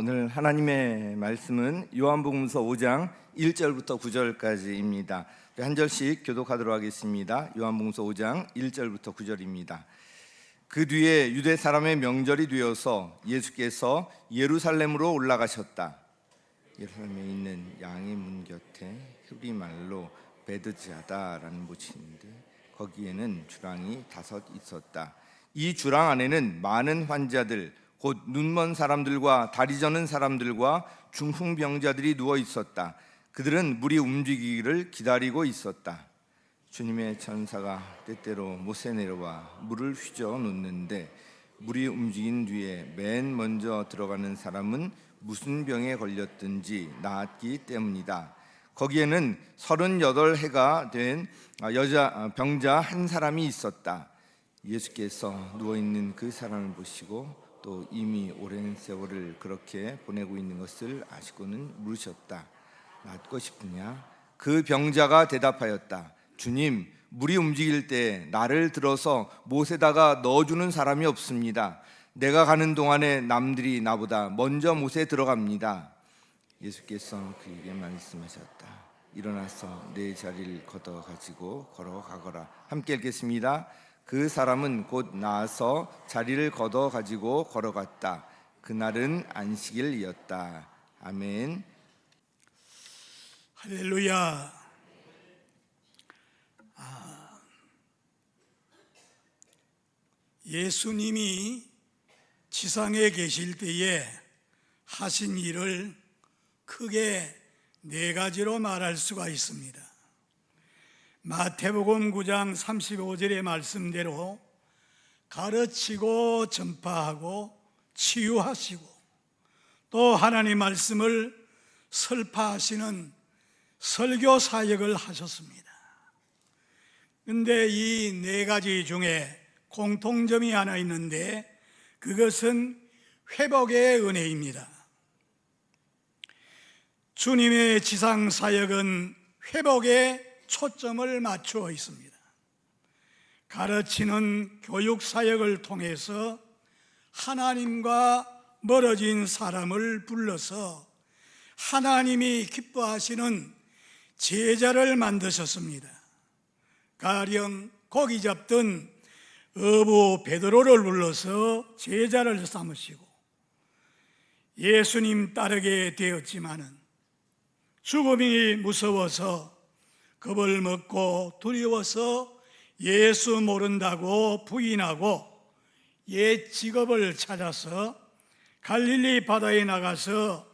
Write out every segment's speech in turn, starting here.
오늘 하나님의 말씀은 요한복음서 5장 1절부터 9절까지입니다. 한 절씩 교독하도록 하겠습니다. 요한복음서 5장 1절부터 9절입니다. 그 뒤에 유대 사람의 명절이 되어서 예수께서 예루살렘으로 올라가셨다. 예루살렘에 있는 양의 문 곁에 히브리 말로 베드자다라는 곳이 있는데 거기에는 주랑이 5 있었다. 이 주랑 안에는 많은 환자들, 곧 눈먼 사람들과 다리 저는 사람들과 중풍병자들이 누워 있었다. 그들은 물이 움직이기를 기다리고 있었다. 주님의 천사가 때때로 못에 내려와 물을 휘저 놓는데 물이 움직인 뒤에 맨 먼저 들어가는 사람은 무슨 병에 걸렸든지 나았기 때문이다. 거기에는 38해가 된 여자 병자 한 사람이 있었다. 예수께서 누워있는 그 사람을 보시고 또 이미 오랜 세월을 그렇게 보내고 있는 것을 아시고는 물으셨다. 낫고 싶으냐? 그 병자가 대답하였다. 주님, 물이 움직일 때 나를 들어서 못에다가 넣어주는 사람이 없습니다. 내가 가는 동안에 남들이 나보다 먼저 못에 들어갑니다. 예수께서 그에게 말씀하셨다. 일어나서 내 자리를 걷어가지고 걸어가거라. 함께 읽겠습니다. 그 사람은 곧 나아서 자리를 걷어 가지고 걸어갔다. 그날은 안식일이었다. 아멘. 할렐루야. 예수님이 지상에 계실 때에 하신 일을 크게 4가지로 말할 수가 있습니다. 마태복음 9장 35절의 말씀대로 가르치고 전파하고 치유하시고 또 하나님 말씀을 설파하시는 설교 사역을 하셨습니다. 그런데 이 4가지 중에 공통점이 하나 있는데 그것은 회복의 은혜입니다. 주님의 지상 사역은 회복에 초점을 맞추어 있습니다. 가르치는 교육 사역을 통해서 하나님과 멀어진 사람을 불러서 하나님이 기뻐하시는 제자를 만드셨습니다. 가령 고기 잡던 어부 베드로를 불러서 제자를 삼으시고 예수님 따르게 되었지만은 죽음이 무서워서 겁을 먹고 두려워서 예수 모른다고 부인하고 옛 직업을 찾아서 갈릴리 바다에 나가서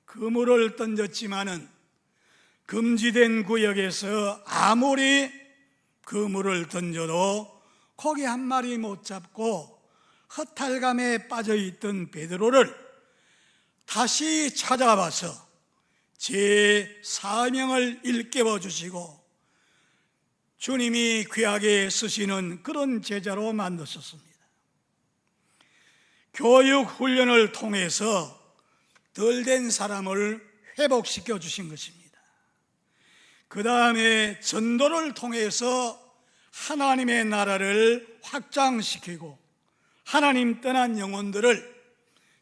그물을 던졌지만은 금지된 구역에서 아무리 그물을 던져도 고기 한 마리 못 잡고 허탈감에 빠져있던 베드로를 다시 찾아와서 제 사명을 일깨워 주시고 주님이 귀하게 쓰시는 그런 제자로 만드셨습니다. 교육 훈련을 통해서 덜된 사람을 회복시켜 주신 것입니다. 그 다음에 전도를 통해서 하나님의 나라를 확장시키고 하나님 떠난 영혼들을,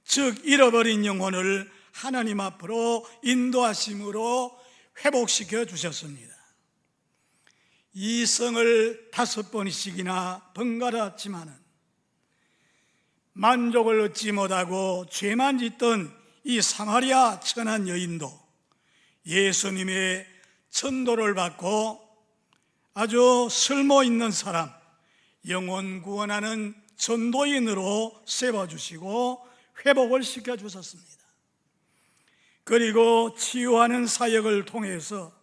즉 잃어버린 영혼을 하나님 앞으로 인도하심으로 회복시켜 주셨습니다. 이 성을 5번씩이나 번갈았지만은 만족을 얻지 못하고 죄만 짓던 이 사마리아 천한 여인도 예수님의 전도를 받고 아주 쓸모 있는 사람, 영혼 구원하는 전도인으로 세워주시고 회복을 시켜주셨습니다. 그리고 치유하는 사역을 통해서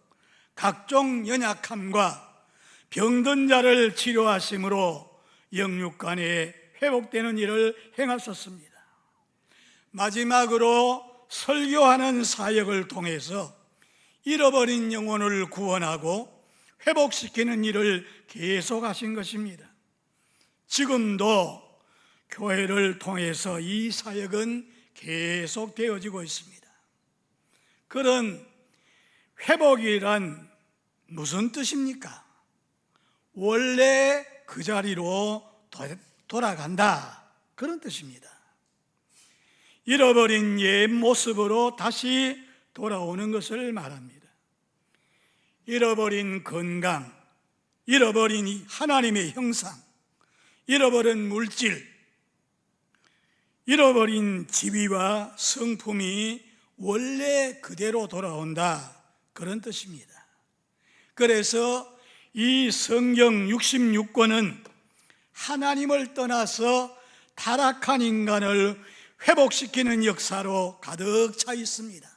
각종 연약함과 병든 자를 치료하심으로 영육간에 회복되는 일을 행하셨습니다. 마지막으로 설교하는 사역을 통해서 잃어버린 영혼을 구원하고 회복시키는 일을 계속하신 것입니다. 지금도 교회를 통해서 이 사역은 계속되어지고 있습니다. 그런 회복이란 무슨 뜻입니까? 원래 그 자리로 돌아간다, 그런 뜻입니다. 잃어버린 옛 모습으로 다시 돌아오는 것을 말합니다. 잃어버린 건강, 잃어버린 하나님의 형상, 잃어버린 물질, 잃어버린 지위와 성품이 원래 그대로 돌아온다, 그런 뜻입니다. 그래서 이 성경 66권은 하나님을 떠나서 타락한 인간을 회복시키는 역사로 가득 차 있습니다.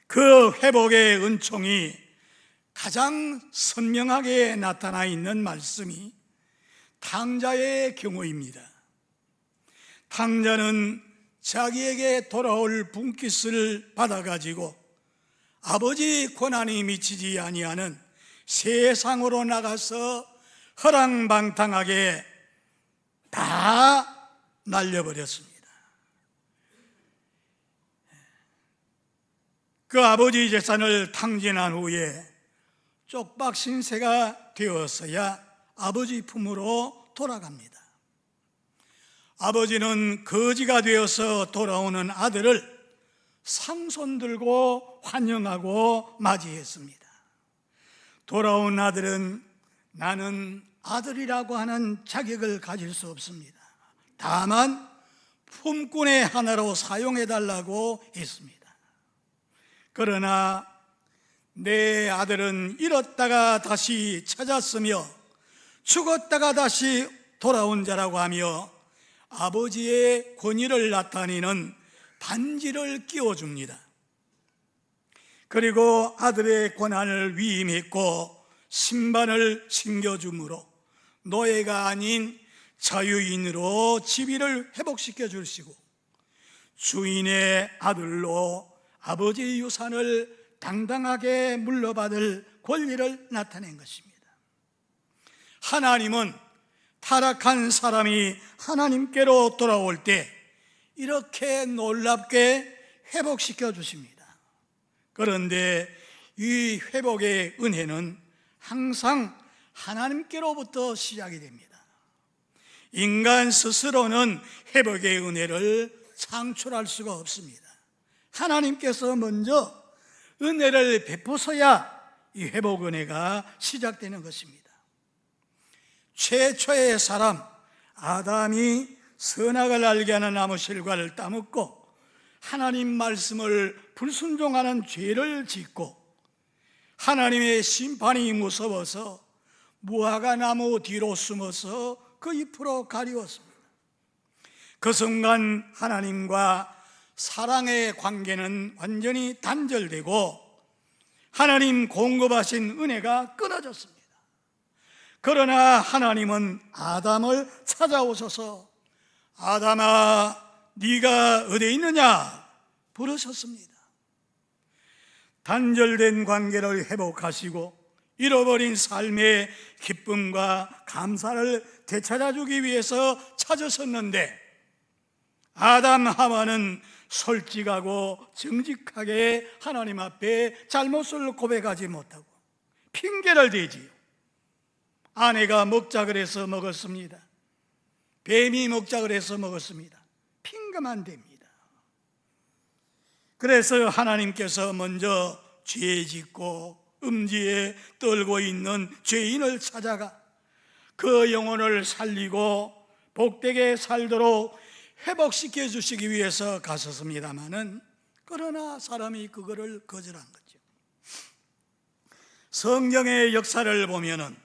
그 회복의 은총이 가장 선명하게 나타나 있는 말씀이 탕자의 경우입니다. 탕자는 자기에게 돌아올 분깃을 받아가지고 아버지 권한이 미치지 아니하는 세상으로 나가서 허랑방탕하게 다 날려버렸습니다. 그 아버지 재산을 탕진한 후에 쪽박 신세가 되었어야 아버지 품으로 돌아갑니다. 아버지는 거지가 되어서 돌아오는 아들을 상손 들고 환영하고 맞이했습니다. 돌아온 아들은 나는 아들이라고 하는 자격을 가질 수 없습니다. 다만 품꾼의 하나로 사용해달라고 했습니다. 그러나 내 아들은 잃었다가 다시 찾았으며 죽었다가 다시 돌아온 자라고 하며 아버지의 권위를 나타내는 반지를 끼워줍니다. 그리고 아들의 권한을 위임했고 신반을 챙겨주므로 노예가 아닌 자유인으로 지위를 회복시켜 주시고 주인의 아들로 아버지의 유산을 당당하게 물러받을 권리를 나타낸 것입니다. 하나님은 타락한 사람이 하나님께로 돌아올 때 이렇게 놀랍게 회복시켜 주십니다. 그런데 이 회복의 은혜는 항상 하나님께로부터 시작이 됩니다. 인간 스스로는 회복의 은혜를 창출할 수가 없습니다. 하나님께서 먼저 은혜를 베푸셔야 이 회복 은혜가 시작되는 것입니다. 최초의 사람 아담이 선악을 알게 하는 나무 실과를 따먹고 하나님 말씀을 불순종하는 죄를 짓고 하나님의 심판이 무서워서 무화과 나무 뒤로 숨어서 그 잎으로 가리웠습니다. 그 순간 하나님과 사랑의 관계는 완전히 단절되고 하나님 공급하신 은혜가 끊어졌습니다. 그러나 하나님은 아담을 찾아오셔서 아담아 네가 어디 있느냐 부르셨습니다. 단절된 관계를 회복하시고 잃어버린 삶의 기쁨과 감사를 되찾아주기 위해서 찾으셨는데 아담 하와는 솔직하고 정직하게 하나님 앞에 잘못을 고백하지 못하고 핑계를 대지요. 아내가 먹자 그래서 먹었습니다. 뱀이 먹자 그래서 먹었습니다. 핑계만 댑니다. 그래서 하나님께서 먼저 죄 짓고 음지에 떨고 있는 죄인을 찾아가 그 영혼을 살리고 복되게 살도록 회복시켜 주시기 위해서 가셨습니다마는 그러나 사람이 그거를 거절한 거죠. 성경의 역사를 보면은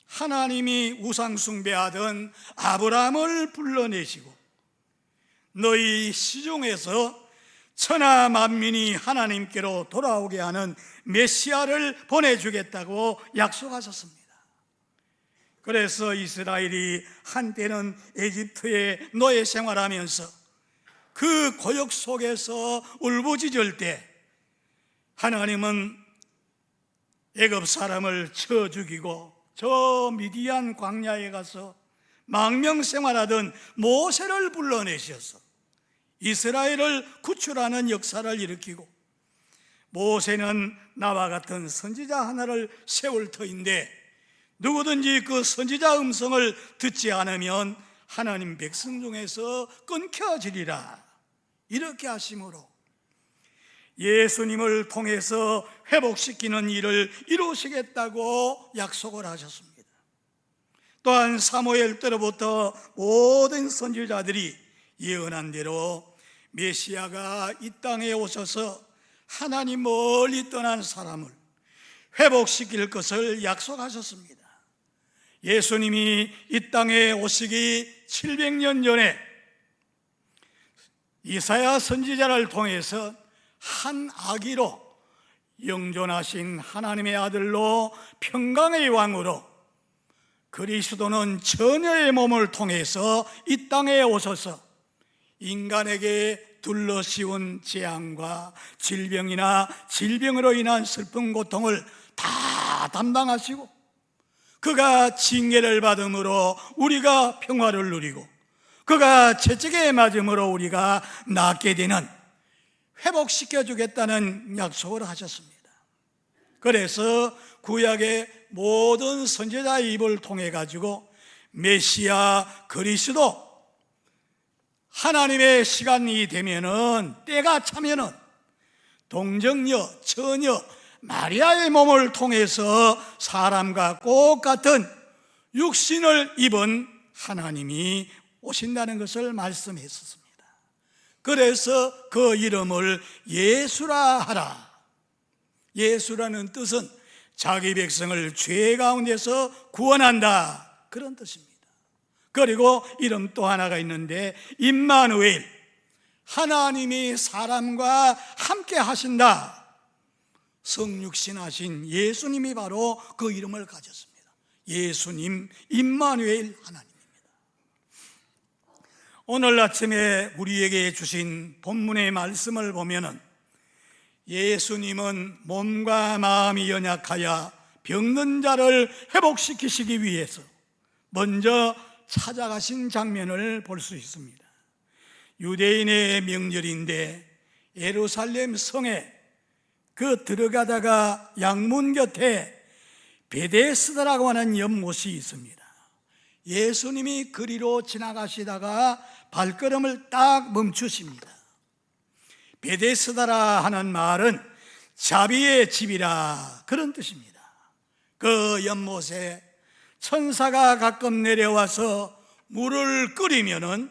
하나님이 우상 숭배하던 아브라함을 불러내시고 너희 시중에서 천하 만민이 하나님께로 돌아오게 하는 메시아를 보내주겠다고 약속하셨습니다. 그래서 이스라엘이 한때는 에집트의 노예 생활하면서 그 고역 속에서 울부짖을 때 하나님은 애굽 사람을 쳐 죽이고 저 미디안 광야에 가서 망명 생활하던 모세를 불러내셔서 이스라엘을 구출하는 역사를 일으키고 모세는 나와 같은 선지자 하나를 세울 터인데 누구든지 그 선지자 음성을 듣지 않으면 하나님 백성 중에서 끊겨지리라. 이렇게 하심으로 예수님을 통해서 회복시키는 일을 이루시겠다고 약속을 하셨습니다. 또한 사무엘 때로부터 모든 선지자들이 예언한 대로 메시아가 이 땅에 오셔서 하나님 멀리 떠난 사람을 회복시킬 것을 약속하셨습니다. 예수님이 이 땅에 오시기 700년 전에 이사야 선지자를 통해서 한 아기로 영존하신 하나님의 아들로 평강의 왕으로 그리스도는 처녀의 몸을 통해서 이 땅에 오셔서 인간에게 둘러씌운 재앙과 질병이나 질병으로 인한 슬픈 고통을 다 담당하시고 그가 징계를 받음으로 우리가 평화를 누리고 그가 채찍에 맞음으로 우리가 낫게 되는 회복시켜 주겠다는 약속을 하셨습니다. 그래서 구약의 모든 선지자의 입을 통해 가지고 메시아 그리스도 하나님의 시간이 되면은 때가 차면은 동정녀 처녀 마리아의 몸을 통해서 사람과 똑같은 육신을 입은 하나님이 오신다는 것을 말씀했었습니다. 그래서 그 이름을 예수라 하라. 예수라는 뜻은 자기 백성을 죄 가운데서 구원한다, 그런 뜻입니다. 그리고 이름 또 하나가 있는데 임마누엘, 하나님이 사람과 함께 하신다. 성육신 하신 예수님이 바로 그 이름을 가졌습니다. 예수님, 임마누엘 하나님입니다. 오늘 아침에 우리에게 주신 본문의 말씀을 보면은 예수님은 몸과 마음이 연약하여 병든 자를 회복시키시기 위해서 먼저 찾아가신 장면을 볼 수 있습니다. 유대인의 명절인데 예루살렘 성에 그 들어가다가 양문 곁에 베데스다라고 하는 연못이 있습니다. 예수님이 그리로 지나가시다가 발걸음을 딱 멈추십니다. 베데스다라 하는 말은 자비의 집이라, 그런 뜻입니다. 그 연못에 천사가 가끔 내려와서 물을 끓이면은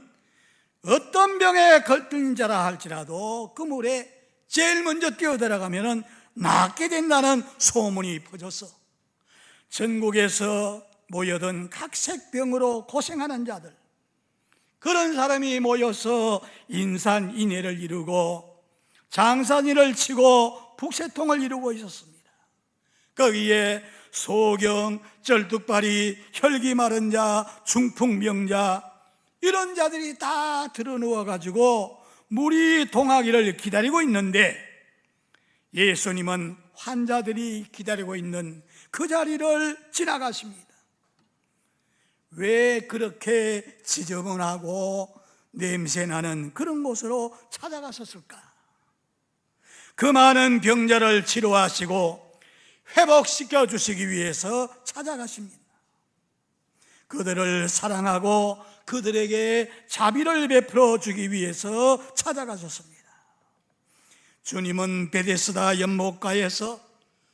어떤 병에 걸린 자라 할지라도 그 물에 제일 먼저 뛰어들어가면은 낫게 된다는 소문이 퍼져서 전국에서 모여든 각색병으로 고생하는 자들, 그런 사람이 모여서 인산인해를 이루고 장산일을 치고 북새통을 이루고 있었습니다. 거기에 소경, 쩔뚝발이, 혈기 마른 자, 중풍병자, 이런 자들이 다 들어누워가지고 물이 동하기를 기다리고 있는데 예수님은 환자들이 기다리고 있는 그 자리를 지나가십니다. 왜 그렇게 지저분하고 냄새나는 그런 곳으로 찾아가셨을까? 그 많은 병자를 치료하시고 회복시켜 주시기 위해서 찾아가십니다. 그들을 사랑하고 그들에게 자비를 베풀어 주기 위해서 찾아가셨습니다. 주님은 베데스다 연못가에서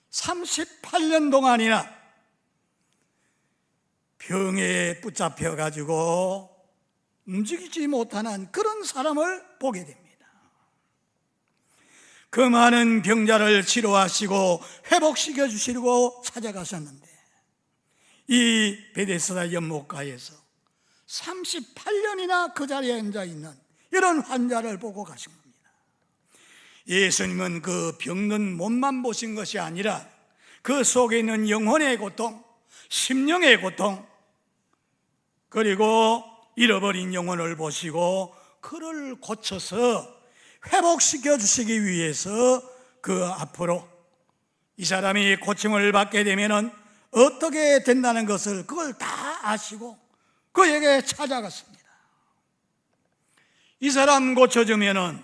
38년 동안이나 병에 붙잡혀 가지고 움직이지 못하는 그런 사람을 보게 됩니다. 그 많은 병자를 치료하시고 회복시켜 주시려고 찾아가셨는데 이 베데스다 연못가에서 38년이나 그 자리에 앉아 있는 이런 환자를 보고 가신 겁니다. 예수님은 그 병든 몸만 보신 것이 아니라 그 속에 있는 영혼의 고통, 심령의 고통, 그리고 잃어버린 영혼을 보시고 그를 고쳐서 회복시켜 주시기 위해서 그 앞으로 이 사람이 고침을 받게 되면 어떻게 된다는 것을 그걸 다 아시고 그에게 찾아갔습니다. 이 사람 고쳐주면은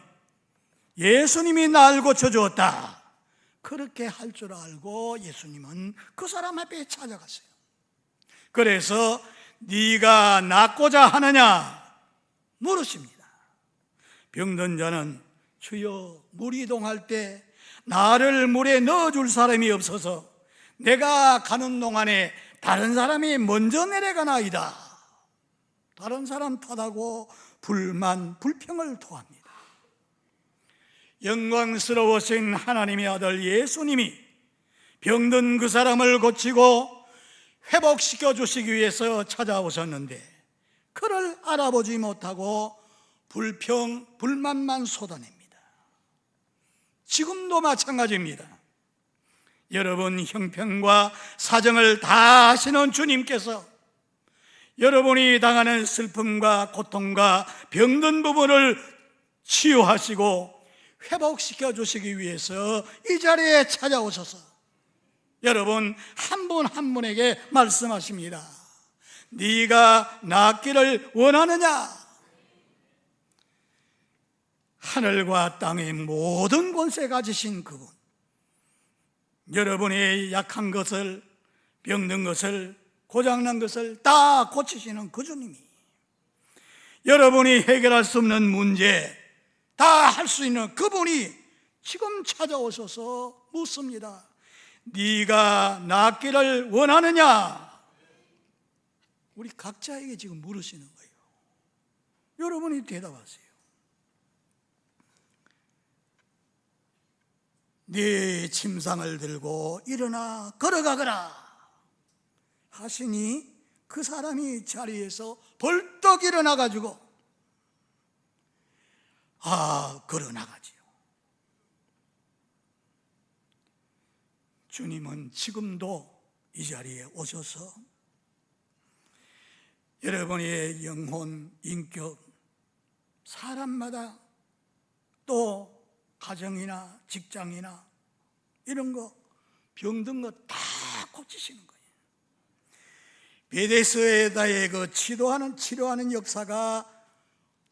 예수님이 날 고쳐주었다, 그렇게 할 줄 알고 예수님은 그 사람 앞에 찾아갔어요. 그래서 네가 낫고자 하느냐 물으십니다. 병든 자는 주여 물이 동할 때 나를 물에 넣어줄 사람이 없어서 내가 가는 동안에 다른 사람이 먼저 내려가나이다. 다른 사람 탓하고 불만 불평을 토합니다. 영광스러우신 하나님의 아들 예수님이 병든 그 사람을 고치고 회복시켜 주시기 위해서 찾아오셨는데 그를 알아보지 못하고 불평, 불만만 쏟아냅니다. 지금도 마찬가지입니다. 여러분 형편과 사정을 다 아시는 주님께서 여러분이 당하는 슬픔과 고통과 병든 부분을 치유하시고 회복시켜 주시기 위해서 이 자리에 찾아오셔서 여러분 한 분 한 분에게 말씀하십니다. 네가 낫기를 원하느냐? 하늘과 땅의 모든 권세 가지신 그분, 여러분의 약한 것을, 병든 것을, 고장난 것을 다 고치시는 그 주님이 여러분이 해결할 수 없는 문제 다 할 수 있는 그분이 지금 찾아오셔서 묻습니다. 네가 낫기를 원하느냐? 우리 각자에게 지금 물으시는 거예요. 여러분이 대답하세요. 네 침상을 들고 일어나 걸어가거라 하시니 그 사람이 자리에서 벌떡 일어나가지고 걸어나가지요. 주님은 지금도 이 자리에 오셔서 여러분의 영혼, 인격, 사람마다 또 가정이나 직장이나 이런 거 병든 거 다 고치시는 거예요. 베데스다의 그 치료하는 역사가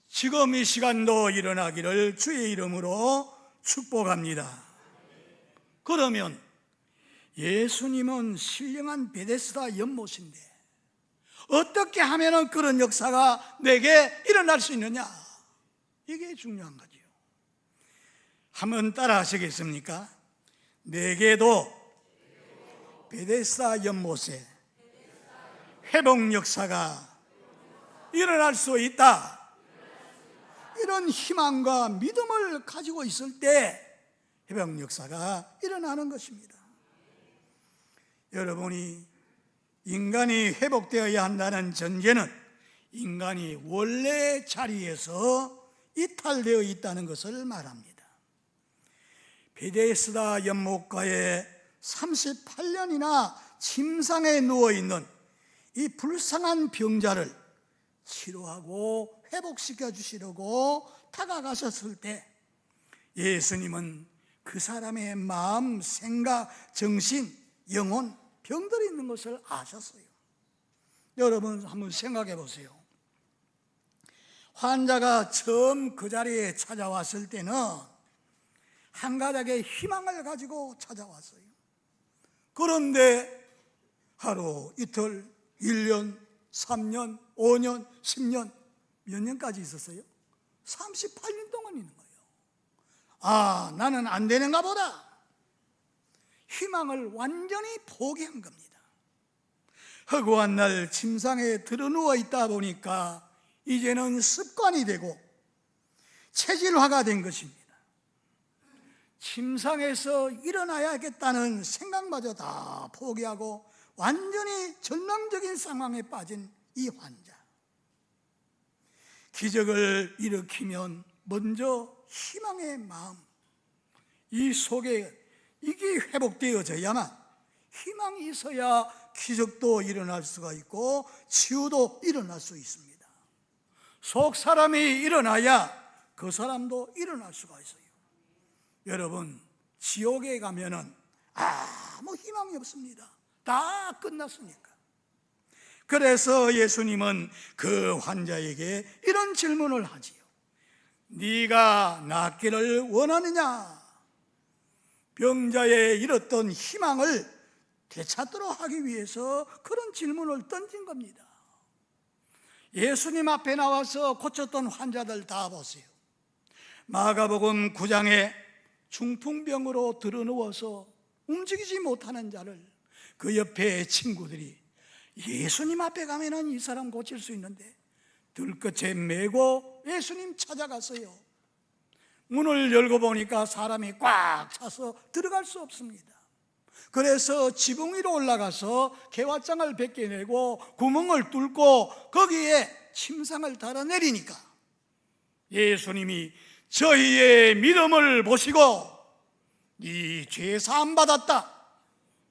지금 이 시간도 일어나기를 주의 이름으로 축복합니다. 그러면 예수님은 신령한 베데스다 연못인데 어떻게 하면 그런 역사가 내게 일어날 수 있느냐? 이게 중요한 거죠. 한번 따라 하시겠습니까? 내게도 베데스다 연못에 회복 역사가 일어날 수 있다. 이런 희망과 믿음을 가지고 있을 때 회복 역사가 일어나는 것입니다. 여러분이 인간이 회복되어야 한다는 전제는 인간이 원래 자리에서 이탈되어 있다는 것을 말합니다. 베데스다 연못가에 38년이나 침상에 누워있는 이 불쌍한 병자를 치료하고 회복시켜 주시려고 다가가셨을 때 예수님은 그 사람의 마음, 생각, 정신, 영혼, 병들이 있는 것을 아셨어요. 여러분 한번 생각해 보세요. 환자가 처음 그 자리에 찾아왔을 때는 한 가닥의 희망을 가지고 찾아왔어요. 그런데 하루, 이틀, 1년, 3년, 5년, 10년, 몇 년까지 있었어요? 38년 동안 있는 거예요. 나는 안 되는가 보다. 희망을 완전히 포기한 겁니다. 허구한 날 침상에 드러누워 있다 보니까 이제는 습관이 되고 체질화가 된 것입니다. 침상에서 일어나야겠다는 생각마저 다 포기하고 완전히 절망적인 상황에 빠진 이 환자. 기적을 일으키면 먼저 희망의 마음, 이 속에 이게 회복되어져야만 희망이 있어야 기적도 일어날 수가 있고 치유도 일어날 수 있습니다. 속 사람이 일어나야 그 사람도 일어날 수가 있어요. 여러분, 지옥에 가면은 아무 희망이 없습니다. 다 끝났으니까. 그래서 예수님은 그 환자에게 이런 질문을 하지요. 네가 낫기를 원하느냐? 병자의 잃었던 희망을 되찾도록 하기 위해서 그런 질문을 던진 겁니다. 예수님 앞에 나와서 고쳤던 환자들 다 보세요. 마가복음 9장에 중풍병으로 들어누워서 움직이지 못하는 자를 그 옆에 친구들이 예수님 앞에 가면은 이 사람 고칠 수 있는데 들끝에 메고 예수님 찾아갔어요. 문을 열고 보니까 사람이 꽉 차서 들어갈 수 없습니다. 그래서 지붕 위로 올라가서 개화장을 벗겨내고 구멍을 뚫고 거기에 침상을 달아내리니까 예수님이 저희의 믿음을 보시고 네 죄 사함 받았다,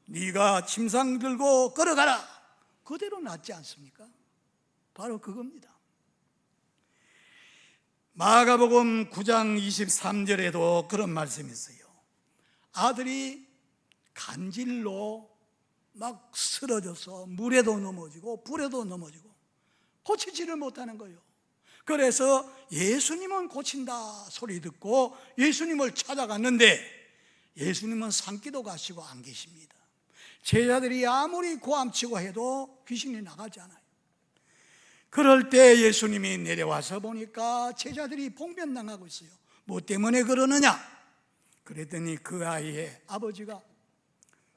네가 침상 들고 걸어가라, 그대로 낫지 않습니까? 바로 그겁니다. 마가복음 9장 23절에도 그런 말씀이 있어요. 아들이 간질로 막 쓰러져서 물에도 넘어지고 불에도 넘어지고 고치지를 못하는 거예요. 그래서 예수님은 고친다 소리 듣고 예수님을 찾아갔는데 예수님은 산기도 가시고 안 계십니다. 제자들이 아무리 고함치고 해도 귀신이 나가지 않아요. 그럴 때 예수님이 내려와서 보니까 제자들이 봉변당하고 있어요. 뭐 때문에 그러느냐? 그랬더니 그 아이의 아버지가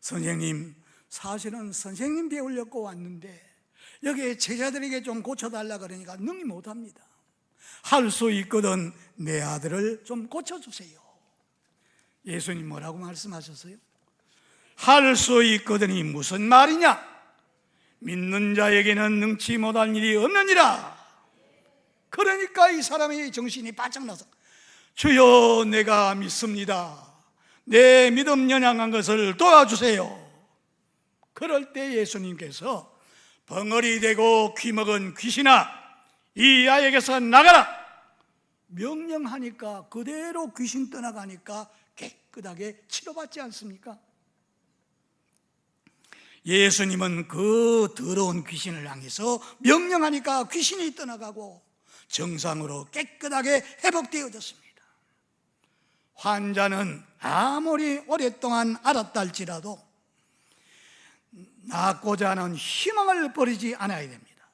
선생님, 사실은 선생님 배우려고 왔는데 여기 제자들에게 좀 고쳐달라 그러니까 능히 못합니다. 할 수 있거든 내 아들을 좀 고쳐주세요. 예수님 뭐라고 말씀하셨어요? 할 수 있거든이 무슨 말이냐? 믿는 자에게는 능치 못할 일이 없느니라. 그러니까 이 사람의 정신이 바짝 나서 주여 내가 믿습니다, 내 믿음 연약한 것을 도와주세요. 그럴 때 예수님께서 벙어리 대고 귀먹은 귀신아, 이 아이에게서 나가라 명령하니까 그대로 귀신 떠나가니까 깨끗하게 치료받지 않습니까? 예수님은 그 더러운 귀신을 향해서 명령하니까 귀신이 떠나가고 정상으로 깨끗하게 회복되어졌습니다. 환자는 아무리 오랫동안 앓았다 할지라도 낫고자 하는 희망을 버리지 않아야 됩니다.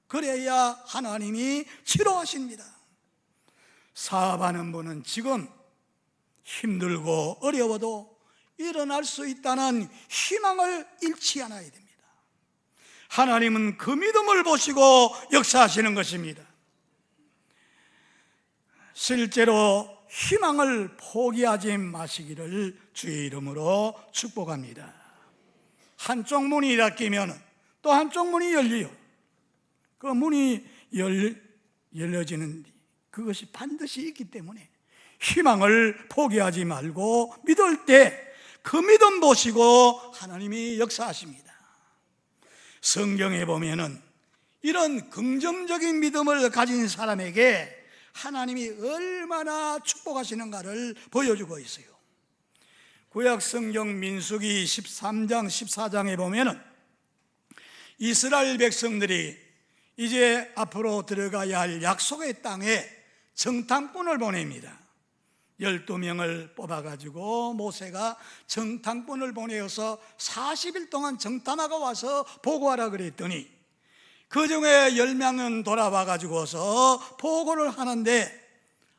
그래야 하나님이 치료하십니다. 사업하는 분은 지금 힘들고 어려워도 일어날 수 있다는 희망을 잃지 않아야 됩니다. 하나님은 그 믿음을 보시고 역사하시는 것입니다. 실제로 희망을 포기하지 마시기를 주의 이름으로 축복합니다. 한쪽 문이 닫히면 또 한쪽 문이 열려요. 그 문이 열려지는 그것이 반드시 있기 때문에 희망을 포기하지 말고 믿을 때 그 믿음 보시고 하나님이 역사하십니다. 성경에 보면은 이런 긍정적인 믿음을 가진 사람에게 하나님이 얼마나 축복하시는가를 보여주고 있어요. 구약 성경 민수기 13장 14장에 보면은 이스라엘 백성들이 이제 앞으로 들어가야 할 약속의 땅에 정탐꾼을 보냅니다. 12명을 뽑아가지고 모세가 정탐꾼을 보내어서 40일 동안 정탐하고 와서 보고하라 그랬더니 그 중에 10명은 돌아와가지고서 보고를 하는데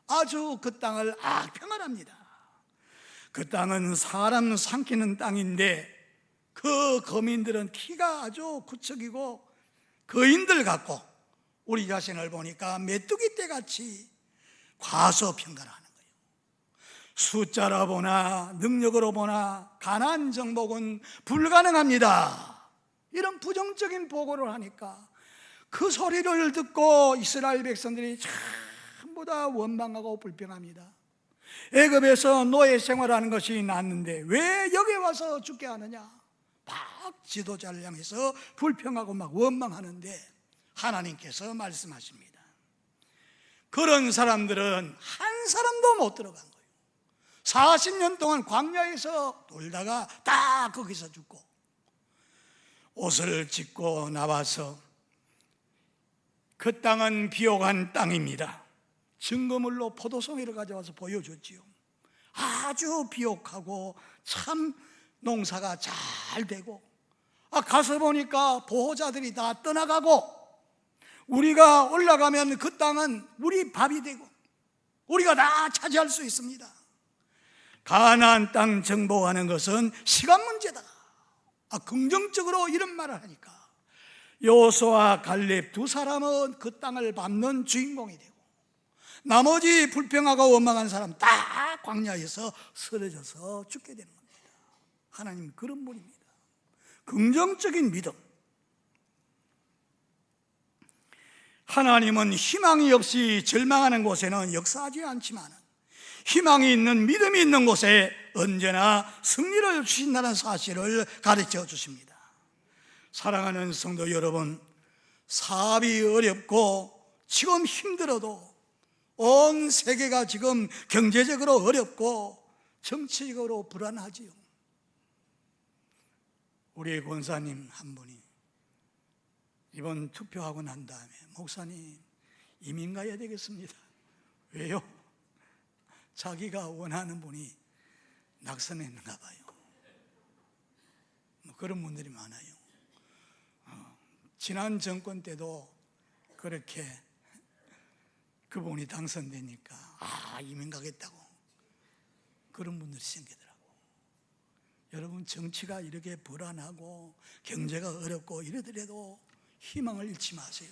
아주 그 땅을 평안합니다. 그 땅은 사람 삼키는 땅인데 그 거민들은 키가 아주 구척이고 거인들 같고 우리 자신을 보니까 메뚜기 떼같이 과소평가를 하는 거예요. 숫자로 보나 능력으로 보나 가나안 정복은 불가능합니다. 이런 부정적인 보고를 하니까 그 소리를 듣고 이스라엘 백성들이 전부 다 원망하고 불평합니다. 애굽에서 노예 생활하는 것이 낫는데 왜 여기 와서 죽게 하느냐? 막 지도자를 향해서 불평하고 막 원망하는데 하나님께서 말씀하십니다. 그런 사람들은 한 사람도 못 들어간 거예요. 40년 동안 광야에서 놀다가 다 거기서 죽고 옷을 찢고 나와서 그 땅은 비옥한 땅입니다. 증거물로 포도송이를 가져와서 보여줬지요. 아주 비옥하고 참 농사가 잘 되고 가서 보니까 보호자들이 다 떠나가고 우리가 올라가면 그 땅은 우리 밥이 되고 우리가 다 차지할 수 있습니다. 가나안 땅 정복하는 것은 시간 문제다. 긍정적으로 이런 말을 하니까 여호수아와 갈렙 두 사람은 그 땅을 밟는 주인공이 되고 나머지 불평하고 원망한 사람 다 광야에서 쓰러져서 죽게 되는 겁니다. 하나님 그런 분입니다. 긍정적인 믿음. 하나님은 희망이 없이 절망하는 곳에는 역사하지 않지만 희망이 있는 믿음이 있는 곳에 언제나 승리를 주신다는 사실을 가르쳐 주십니다. 사랑하는 성도 여러분, 사업이 어렵고 지금 힘들어도 온 세계가 지금 경제적으로 어렵고 정치적으로 불안하지요. 우리 권사님 한 분이 이번 투표하고 난 다음에 목사님 이민 가야 되겠습니다. 왜요? 자기가 원하는 분이 낙선했는가 봐요. 그런 분들이 많아요. 지난 정권 때도 그렇게 그분이 당선되니까 이민 가겠다고 그런 분들이 생기더라고. 여러분, 정치가 이렇게 불안하고 경제가 어렵고 이러더라도 희망을 잃지 마세요.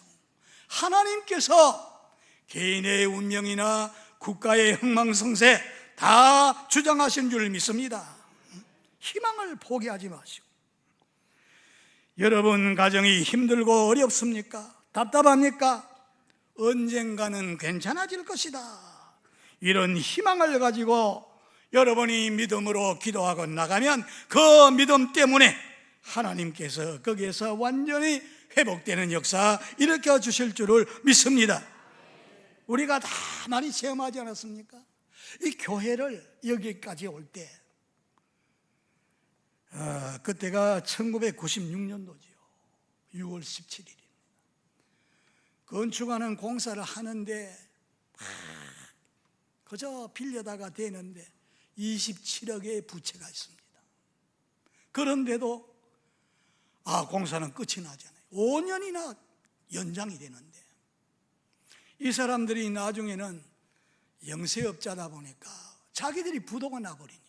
하나님께서 개인의 운명이나 국가의 흥망성쇠 다 주장하신 줄 믿습니다. 희망을 포기하지 마시고. 여러분 가정이 힘들고 어렵습니까? 답답합니까? 언젠가는 괜찮아질 것이다. 이런 희망을 가지고 여러분이 믿음으로 기도하고 나가면 그 믿음 때문에 하나님께서 거기에서 완전히 회복되는 역사 일으켜 주실 줄을 믿습니다. 우리가 다 많이 체험하지 않았습니까? 이 교회를 여기까지 올 때 그때가 1996년도지요 6월 17일입니다 건축하는 공사를 하는데 그저 빌려다가 되는데 27억의 부채가 있습니다. 그런데도 공사는 끝이 나잖아요. 5년이나 연장이 되는데 이 사람들이 나중에는 영세업자다 보니까 자기들이 부도가 나버리니까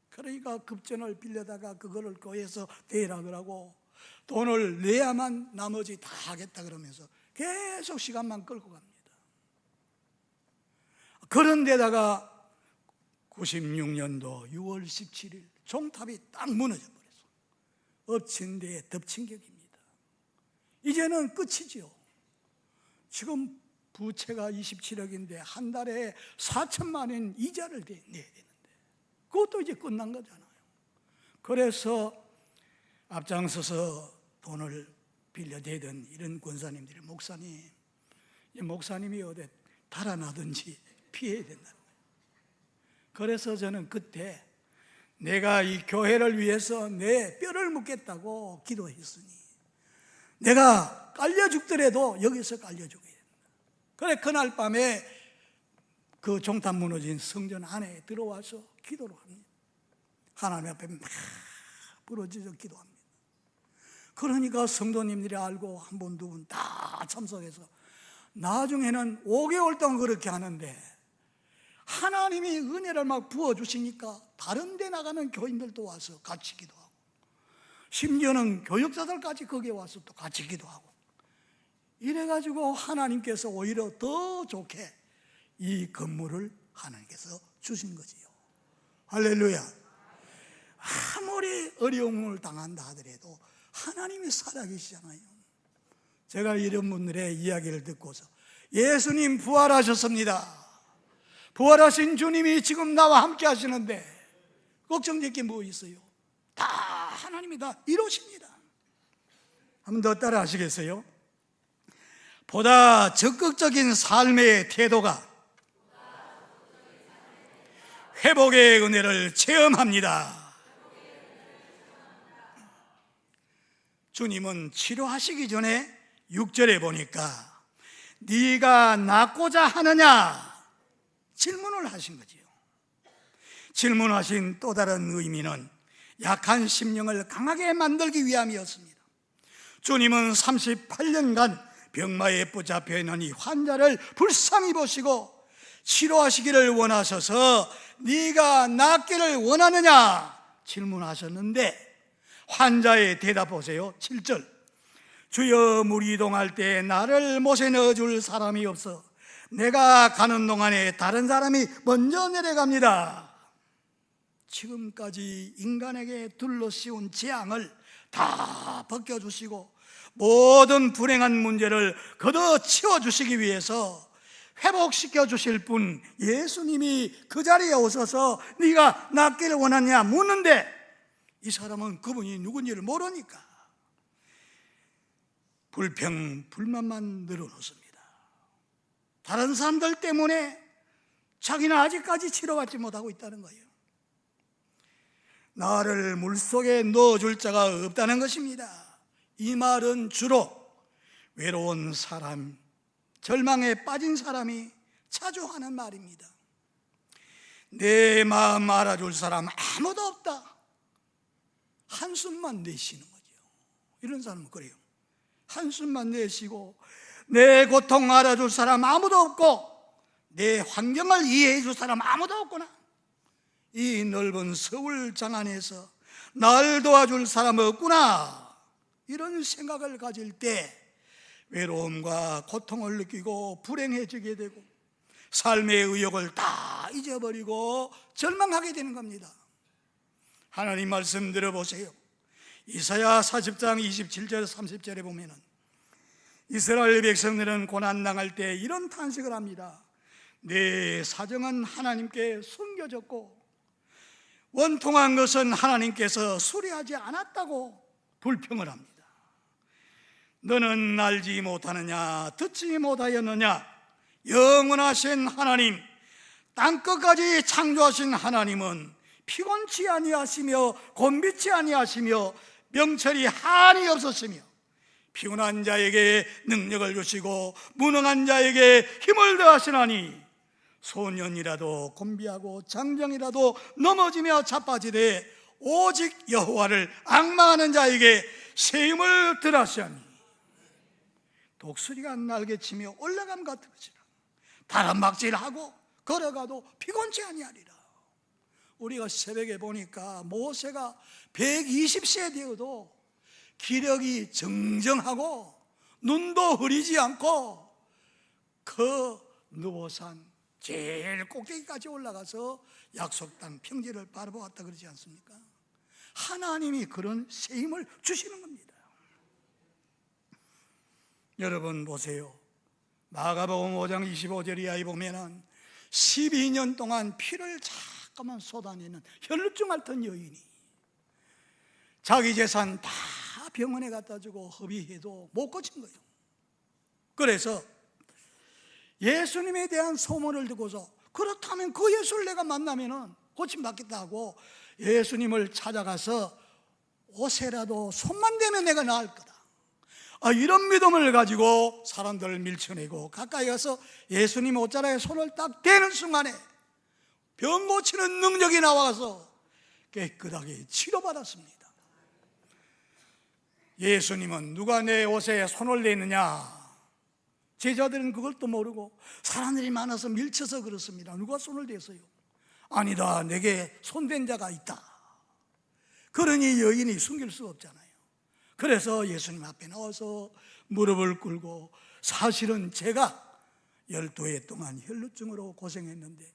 그러니까 급전을 빌려다가 그거를 거기에서 대라 그러고 돈을 내야만 나머지 다 하겠다 그러면서 계속 시간만 끌고 갑니다. 그런데다가 96년도 6월 17일 종탑이 딱 무너져 버렸어요. 엎친 데에 덮친 격입니다. 이제는 끝이죠. 지금 부채가 27억인데 한 달에 4천만 원 이자를 내야 되는데 그것도 이제 끝난 거잖아요. 그래서 앞장서서 돈을 빌려대던 이런 권사님들이 목사님이 어디 달아나든지 피해야 된다는 거예요. 그래서 저는 그때 내가 이 교회를 위해서 내 뼈를 묻겠다고 기도했으니 내가 깔려 죽더라도 여기서 깔려 죽어야 된다. 그래 그날 밤에 그 종탑 무너진 성전 안에 들어와서 기도를 합니다. 하나님 앞에 막 부러지서 기도합니다. 그러니까 성도님들이 알고 한 분 두 분 다 참석해서 나중에는 5개월 동안 그렇게 하는데 하나님이 은혜를 막 부어주시니까 다른 데 나가는 교인들도 와서 같이 기도하고 심지어는 교역자들까지 거기에 와서 또 같이 기도하고 이래가지고 하나님께서 오히려 더 좋게 이 건물을 하나님께서 주신 거지요. 할렐루야. 아무리 어려움을 당한다 하더라도 하나님이 살아계시잖아요. 제가 이런 분들의 이야기를 듣고서 예수님 부활하셨습니다. 부활하신 주님이 지금 나와 함께 하시는데 걱정될 게 뭐 있어요? 다 하나님이 다 이루십니다. 한 번 더 따라 하시겠어요? 보다 적극적인 삶의 태도가 회복의 은혜를 체험합니다. 주님은 치료하시기 전에 6절에 보니까 네가 낫고자 하느냐 질문을 하신 거지요. 질문하신 또 다른 의미는 약한 심령을 강하게 만들기 위함이었습니다. 주님은 38년간 병마에 붙잡혀 있는 이 환자를 불쌍히 보시고 치료하시기를 원하셔서 네가 낫기를 원하느냐 질문하셨는데 환자의 대답 보세요. 7절 주여 물이 이동할 때 나를 못에 넣어줄 사람이 없어 내가 가는 동안에 다른 사람이 먼저 내려갑니다. 지금까지 인간에게 둘러씌운 재앙을 다 벗겨주시고 모든 불행한 문제를 걷어치워주시기 위해서 회복시켜 주실 분 예수님이 그 자리에 오셔서 네가 낫기를 원하냐 묻는데 이 사람은 그분이 누군지를 모르니까 불만만 늘어놓습니다. 다른 사람들 때문에 자기는 아직까지 치료받지 못하고 있다는 거예요. 나를 물속에 넣어줄 자가 없다는 것입니다. 이 말은 주로 외로운 사람, 절망에 빠진 사람이 자주 하는 말입니다. 내 마음 알아줄 사람 아무도 없다. 한숨만 내쉬는 거죠. 이런 사람은 그래요. 한숨만 내쉬고 내 고통 알아줄 사람 아무도 없고 내 환경을 이해해 줄 사람 아무도 없구나. 이 넓은 서울 장안에서 날 도와줄 사람 없구나. 이런 생각을 가질 때 외로움과 고통을 느끼고 불행해지게 되고 삶의 의욕을 다 잊어버리고 절망하게 되는 겁니다. 하나님 말씀 들어보세요. 이사야 40장 27절 30절에 보면은 이스라엘 백성들은 고난당할 때 이런 탄식을 합니다. 내 사정은 하나님께 숨겨졌고 원통한 것은 하나님께서 수리하지 않았다고 불평을 합니다. 너는 알지 못하느냐 듣지 못하였느냐 영원하신 하나님 땅끝까지 창조하신 하나님은 피곤치 아니하시며 곤비치 아니하시며 명철이 한이 없으시며 피곤한 자에게 능력을 주시고 무능한 자에게 힘을 더하시나니 소년이라도 곤비하고 장정이라도 넘어지며 자빠지되 오직 여호와를 앙망하는 자에게 새 힘을 더하시나니 독수리가 날개치며 올라감 같으시라 바람막질하고 걸어가도 피곤치 아니하리라. 우리가 새벽에 보니까 모세가 120세 되어도 기력이 정정하고 눈도 흐리지 않고 그 느보산 제일 꼭대기까지 올라가서 약속 땅 평지를 바라보았다 그러지 않습니까? 하나님이 그런 새 힘을 주시는 겁니다. 여러분 보세요. 마가복음 5장 25절 이하에 보면은 12년 동안 피를 잠깐만 쏟아내는 혈루증 앓던 여인이 자기 재산 다 병원에 갖다 주고 허비해도 못 고친 거예요. 그래서 예수님에 대한 소문을 듣고서 그렇다면 그 예수를 내가 만나면은 고침받겠다 하고 예수님을 찾아가서 옷에라도 손만 대면 내가 나을 거다. 이런 믿음을 가지고 사람들을 밀쳐내고 가까이 가서 예수님 옷자락에 손을 딱 대는 순간에 병 고치는 능력이 나와서 깨끗하게 치료받았습니다. 예수님은 누가 내 옷에 손을 대느냐? 제자들은 그것도 모르고 사람들이 많아서 밀쳐서 그렇습니다. 누가 손을 댔어요? 아니다, 내게 손댄 자가 있다. 그러니 여인이 숨길 수 없잖아요. 그래서 예수님 앞에 나와서 무릎을 꿇고 사실은 제가 12해 동안 혈루증으로 고생했는데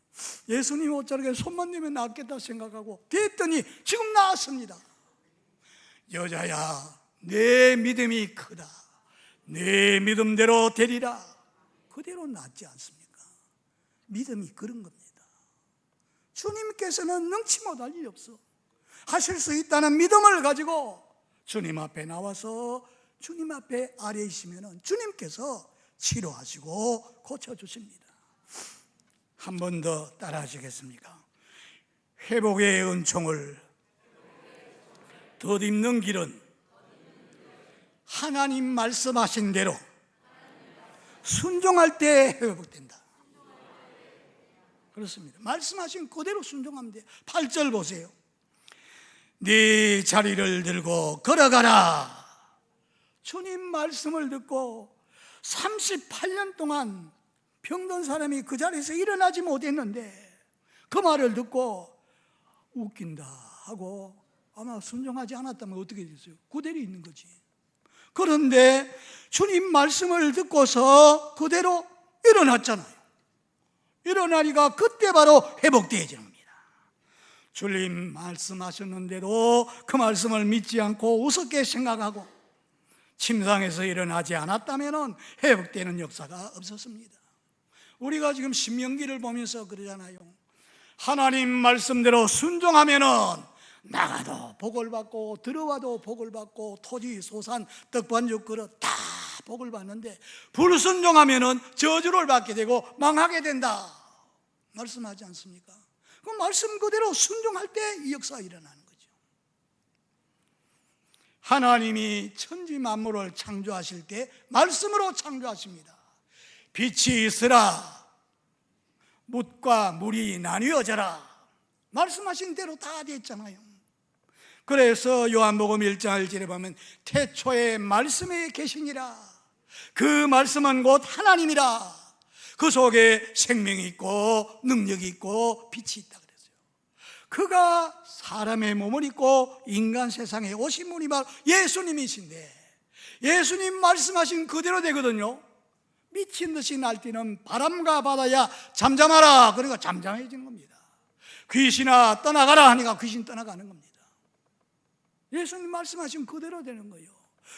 예수님 옷자락에 손만 대면 낫겠다 생각하고 됐더니 지금 나았습니다. 여자야, 내 믿음이 크다. 내 믿음대로 되리라. 그대로 낫지 않습니까? 믿음이 그런 겁니다. 주님께서는 능치 못할 일이 없어. 하실 수 있다는 믿음을 가지고 주님 앞에 나와서 주님 앞에 아뢰이시면 주님께서 치료하시고 고쳐주십니다. 한 번 더 따라 하시겠습니까? 회복의 은총을 덧입는 길은 하나님 말씀하신 대로 순종할 때 회복된다. 그렇습니다. 말씀하신 그대로 순종하면 돼요. 8절 보세요. 네 자리를 들고 걸어가라. 주님 말씀을 듣고 38년 동안 병든 사람이 그 자리에서 일어나지 못했는데 그 말을 듣고 웃긴다 하고 아마 순종하지 않았다면 어떻게 됐어요? 그대로 있는 거지. 그런데 주님 말씀을 듣고서 그대로 일어났잖아요. 일어나니까 그때 바로 회복되어지는 겁니다. 주님 말씀하셨는데도 그 말씀을 믿지 않고 우습게 생각하고 침상에서 일어나지 않았다면 회복되는 역사가 없었습니다. 우리가 지금 신명기를 보면서 그러잖아요. 하나님 말씀대로 순종하면은 나가도 복을 받고 들어와도 복을 받고 토지 소산 떡반죽 그릇 다 복을 받는데 불순종하면은 저주를 받게 되고 망하게 된다 말씀하지 않습니까? 그 말씀 그대로 순종할 때 이 역사가 일어나는 거죠. 하나님이 천지 만물을 창조하실 때 말씀으로 창조하십니다. 빛이 있으라 묻과 물이 나뉘어져라 말씀하신 대로 다 됐잖아요. 그래서 요한복음 1장 1절에 보면 태초에 말씀에 계시니라 그 말씀은 곧 하나님이라 그 속에 생명이 있고 능력이 있고 빛이 있다 그랬어요. 그가 사람의 몸을 입고 인간 세상에 오신 분이 바로 예수님이신데 예수님 말씀하신 그대로 되거든요. 미친 듯이 날뛰는 바람과 바다야 잠잠하라 그러니까 잠잠해지는 겁니다. 귀신아 떠나가라 하니까 귀신 떠나가는 겁니다. 예수님 말씀하신 그대로 되는 거예요.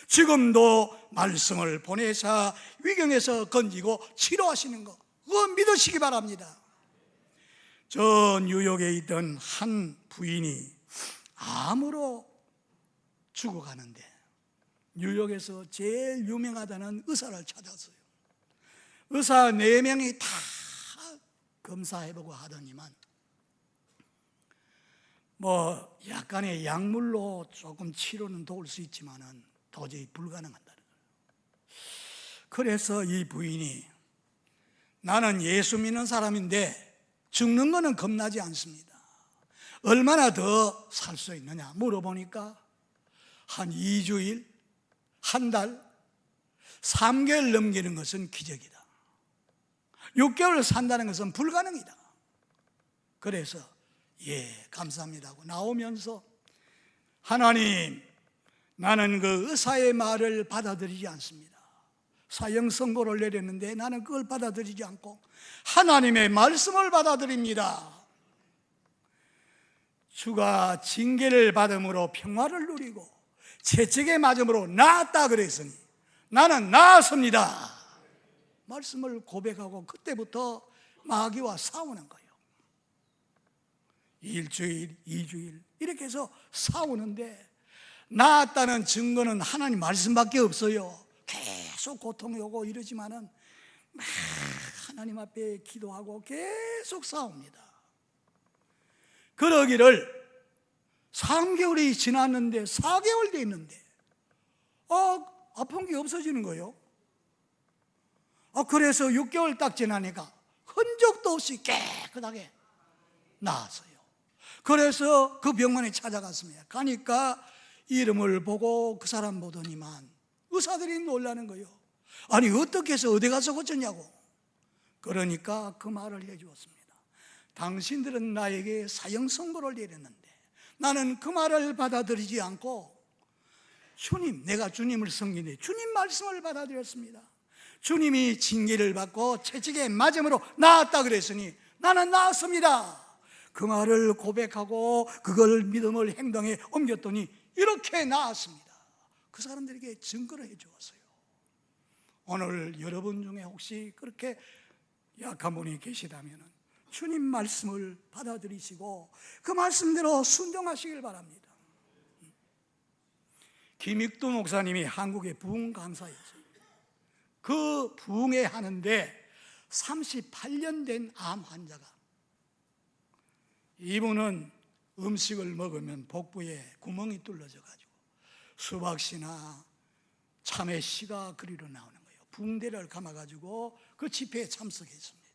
지금도 말씀을 보내사 위경에서 건지고 치료하시는 거 그거 믿으시기 바랍니다. 저 뉴욕에 있던 한 부인이 암으로 죽어가는데 뉴욕에서 제일 유명하다는 의사를 찾았어요. 의사 4명이 다 검사해보고 하더니만 뭐 약간의 약물로 조금 치료는 도울 수 있지만은 도저히 불가능하다는 거예요. 그래서 이 부인이 나는 예수 믿는 사람인데 죽는 거는 겁나지 않습니다. 얼마나 더 살 수 있느냐 물어보니까 한 2주일, 한 달, 3개월 넘기는 것은 기적이다. 6개월 산다는 것은 불가능이다. 그래서 예 감사합니다 하고 나오면서 하나님 나는 그 의사의 말을 받아들이지 않습니다. 사형 선고를 내렸는데 나는 그걸 받아들이지 않고 하나님의 말씀을 받아들입니다. 주가 징계를 받음으로 평화를 누리고 채찍에 맞음으로 나았다 그랬으니 나는 나았습니다. 말씀을 고백하고 그때부터 마귀와 싸우는 거예요. 일주일, 2주일 이렇게 해서 싸우는데 나았다는 증거는 하나님 말씀밖에 없어요. 계속 고통이 오고 이러지만은 막 하나님 앞에 기도하고 계속 싸웁니다. 그러기를 3개월이 지났는데 4개월 됐는데 아픈 게 없어지는 거예요. 그래서 6개월 딱 지나니까 흔적도 없이 깨끗하게 나았어요. 그래서 그 병원에 찾아갔습니다. 가니까 이름을 보고 그 사람 보더니만 의사들이 놀라는 거예요. 아니 어떻게 해서 어디 가서 고쳤냐고. 그러니까 그 말을 해주었습니다. 당신들은 나에게 사형 선고를 내렸는데 나는 그 말을 받아들이지 않고 주님, 내가 주님을 섬기네 주님 말씀을 받아들였습니다. 주님이 징계를 받고 채찍에 맞음으로 나았다 그랬으니 나는 나았습니다. 그 말을 고백하고 그걸 믿음을 행동에 옮겼더니 이렇게 나았습니다. 그 사람들에게 증거를 해 주었어요. 오늘 여러분 중에 혹시 그렇게 약한 분이 계시다면 주님 말씀을 받아들이시고 그 말씀대로 순종하시길 바랍니다. 김익두 목사님이 한국의 부흥 강사였어요. 그 부흥회 하는데 38년 된 암 환자가 이분은 음식을 먹으면 복부에 구멍이 뚫려져 가지고 수박씨나 참외씨가 그리로 나오는 거예요. 붕대를 감아가지고 그 집회에 참석했습니다.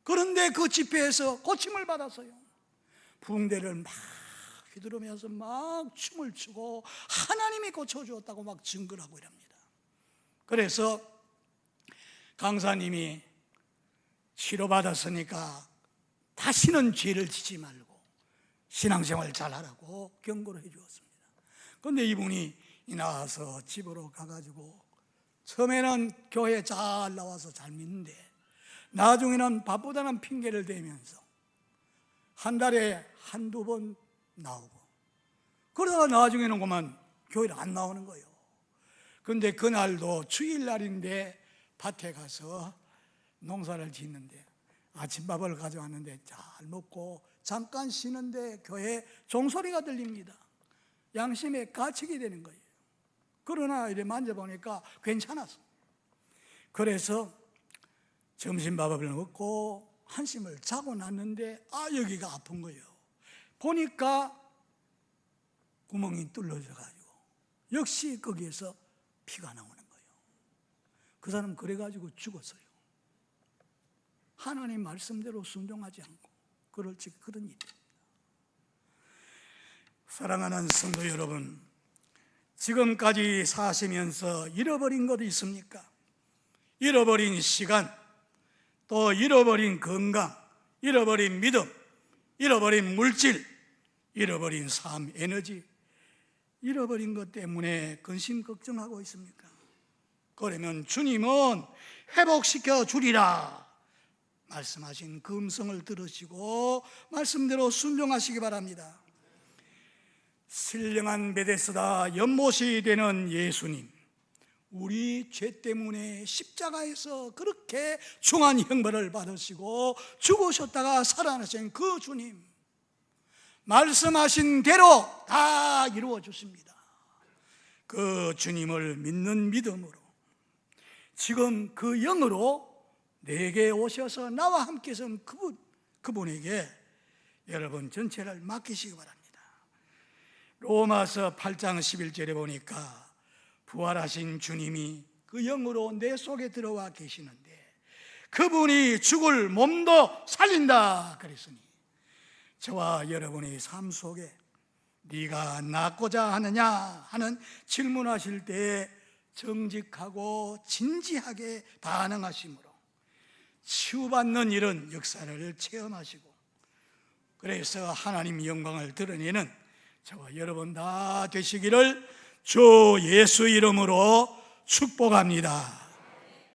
그런데 그 집회에서 고침을 받았어요. 붕대를 막 휘두르면서 막 춤을 추고 하나님이 고쳐주었다고 막 증거를 하고 이럽니다. 그래서 강사님이 치료받았으니까 다시는 죄를 지지 말고 신앙생활 잘하라고 경고를 해 주었습니다. 그런데 이분이 나와서 집으로 가가지고 처음에는 교회 잘 나와서 잘 믿는데 나중에는 바쁘다는 핑계를 대면서 한 달에 한두 번 나오고 그러다가 나중에는 그만 교회를 안 나오는 거예요. 그런데 그날도 주일날인데 밭에 가서 농사를 짓는데 아침밥을 가져왔는데 잘 먹고 잠깐 쉬는데 교회 종소리가 들립니다. 양심에 가책이 되는 거예요. 그러나 이래 만져보니까 괜찮았어. 그래서 점심밥을 먹고 한숨을 자고 났는데 여기가 아픈 거예요. 보니까 구멍이 뚫려져가지고 역시 거기에서 피가 나오는 거예요. 그 사람 그래가지고 죽었어요. 하나님 말씀대로 순종하지 않고 그런 일입니다. 사랑하는 성도 여러분, 지금까지 사시면서 잃어버린 것 있습니까? 잃어버린 시간, 또 잃어버린 건강, 잃어버린 믿음, 잃어버린 물질, 잃어버린 삶, 에너지, 잃어버린 것 때문에 근심 걱정하고 있습니까? 그러면 주님은 회복시켜 주리라 말씀하신 그 음성을 들으시고 말씀대로 순종하시기 바랍니다. 신령한 베데스다 연못이 되는 예수님, 우리 죄 때문에 십자가에서 그렇게 중한 형벌을 받으시고 죽으셨다가 살아나신 그 주님, 말씀하신 대로 다 이루어 주십니다. 그 주님을 믿는 믿음으로 지금 그 영으로 내게 오셔서 나와 함께 선 그분에게 여러분 전체를 맡기시기 바랍니다. 로마서 8장 11절에 보니까 부활하신 주님이 그 영으로 내 속에 들어와 계시는데 그분이 죽을 몸도 살린다 그랬으니 저와 여러분의 삶 속에 네가 낫고자 하느냐 하는 질문하실 때에 정직하고 진지하게 반응하심으로 치유받는 이런 역사를 체험하시고 그래서 하나님 영광을 드러내는 저와 여러분 다 되시기를 주 예수 이름으로 축복합니다.